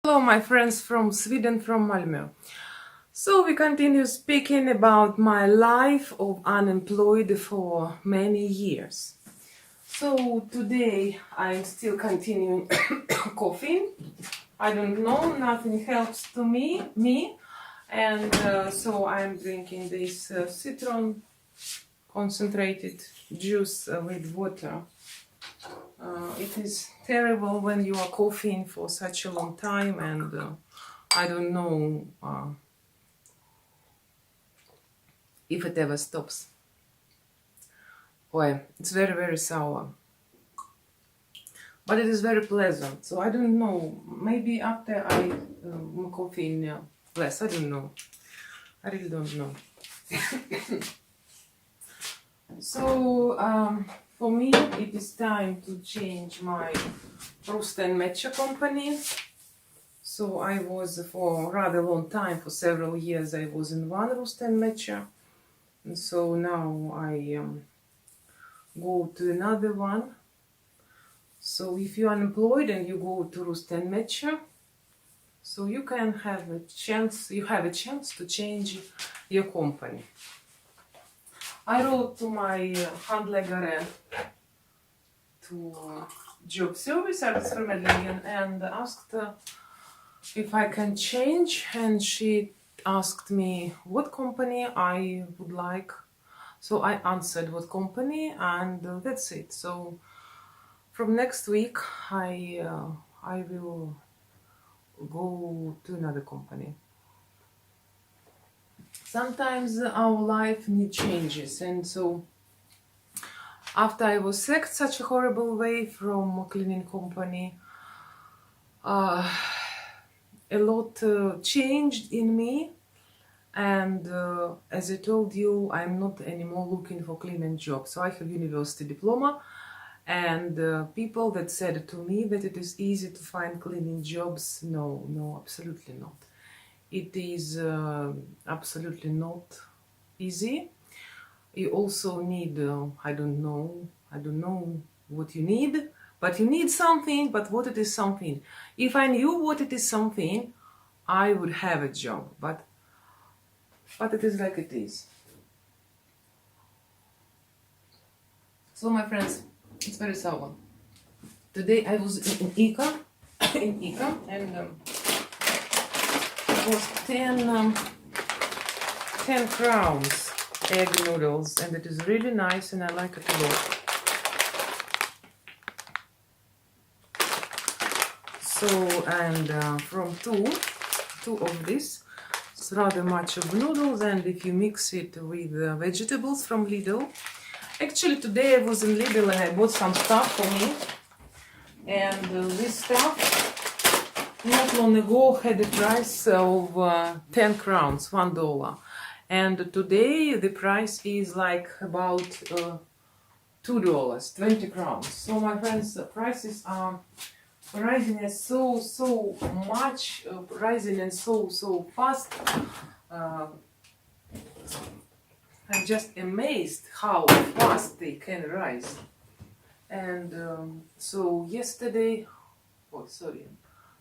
Hello, my friends from Sweden, from Malmö. So we continue speaking about my life of unemployed for many years. So today I'm still continuing coughing. I don't know, nothing helps to me, and so I'm drinking this citron concentrated juice with water. It is terrible when you are coughing for such a long time, and I don't know if it ever stops. Boy, it's very, very sour. But it is very pleasant, so I don't know. Maybe after I coughing less, I don't know. I really don't know. So for me, it is time to change my Rust and Matcha company. So I was for rather long time, for several years, I was in one Rust and Matcha. And so now I go to another one. So if you're unemployed and you go to Rust and Matcha, so you can have a chance, to change your company. I wrote to my handläggare to job service, arbetsförmedlingen, and asked if I can change, and she asked me what company I would like. So I answered what company, and that's it. So from next week I will go to another company. Sometimes our life needs changes, and so after I was sacked such a horrible way from a cleaning company, a lot changed in me, and as I told you, I'm not anymore looking for cleaning jobs. So I have university diploma, and people that said to me that it is easy to find cleaning jobs, no, absolutely not. It is absolutely not easy. You also need, I don't know what you need, but you need something. But what it is something? If I knew what it is something, I would have a job. But it is like it is. So my friends, it's very sour. Today I was in ICA, and it was 10 crowns egg noodles, and it is really nice, and I like it a lot. So, and from two of this, it's rather much of noodles, and if you mix it with vegetables from Lidl. Actually, today I was in Lidl and I bought some stuff for me, and this stuff not long ago had a price of 10 crowns, $1. And today the price is like about $2, 20 crowns. So my friends, the prices are rising so much, rising and so fast. I'm just amazed how fast they can rise. And so yesterday,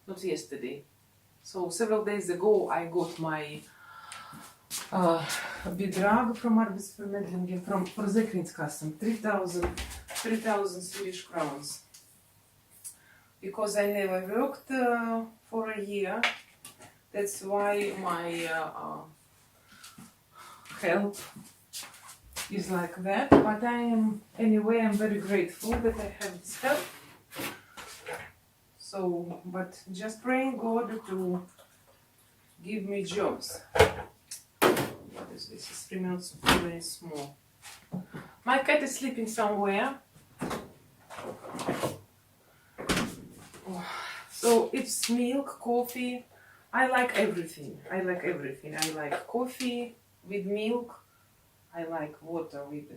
not yesterday, so several days ago I got my bidrag from arbetsförmedlingen, from Försäkringskassan, 3,000 Swedish crowns. Because I never worked for a year, that's why my help is like that. But I'm very grateful that I have this help. So, but just praying God to give me jobs. What is this? It smells very small. My cat is sleeping somewhere. So it's milk, coffee. I like everything. I like coffee with milk. I like water with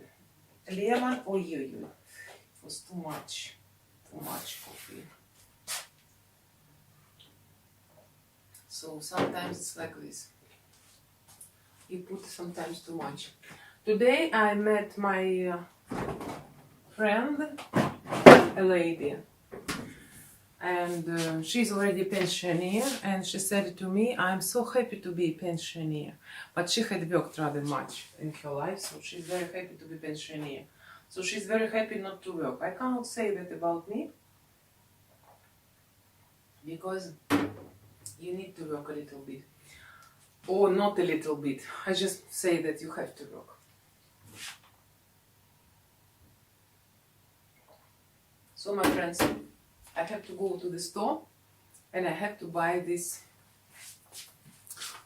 lemon. It was too much coffee. So sometimes it's like this. You put sometimes too much. Today I met my friend, a lady, and she's already pensioner, and she said to me, I'm so happy to be pensioner, but she had worked rather much in her life, so she's very happy to be pensioner. So she's very happy not to work. I cannot say that about me, because you need to work a little bit, or not a little bit. I just say that you have to work. So my friends, I have to go to the store and I have to buy this,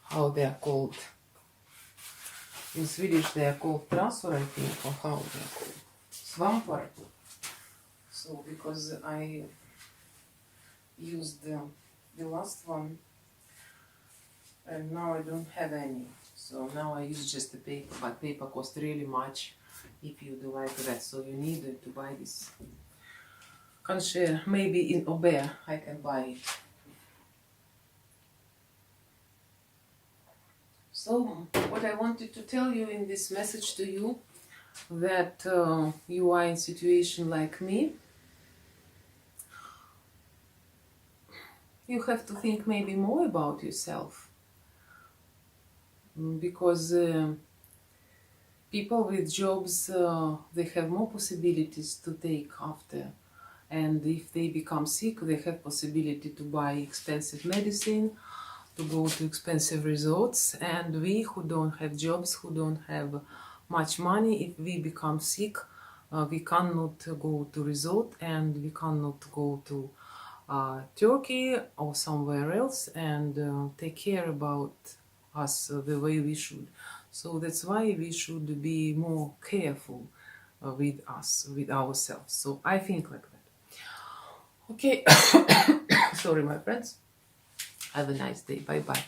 how they are called. In Swedish they are called trasor, I think, or how they are called. Svampar. So because I used the last one and now I don't have any. So now I use just the paper, but paper costs really much if you do like that. So you need to buy this. Kanske, maybe in Aubert I can buy it. So what I wanted to tell you in this message to you, that you are in situation like me, you have to think maybe more about yourself, because people with jobs, they have more possibilities to take after, and if they become sick they have possibility to buy expensive medicine, to go to expensive resorts, and we who don't have jobs, who don't have much money, if we become sick, we cannot go to resort and we cannot go to Turkey or somewhere else and take care about us the way we should. So that's why we should be more careful with us, with ourselves. So I think like that. Okay, sorry my friends. Have a nice day. Bye bye.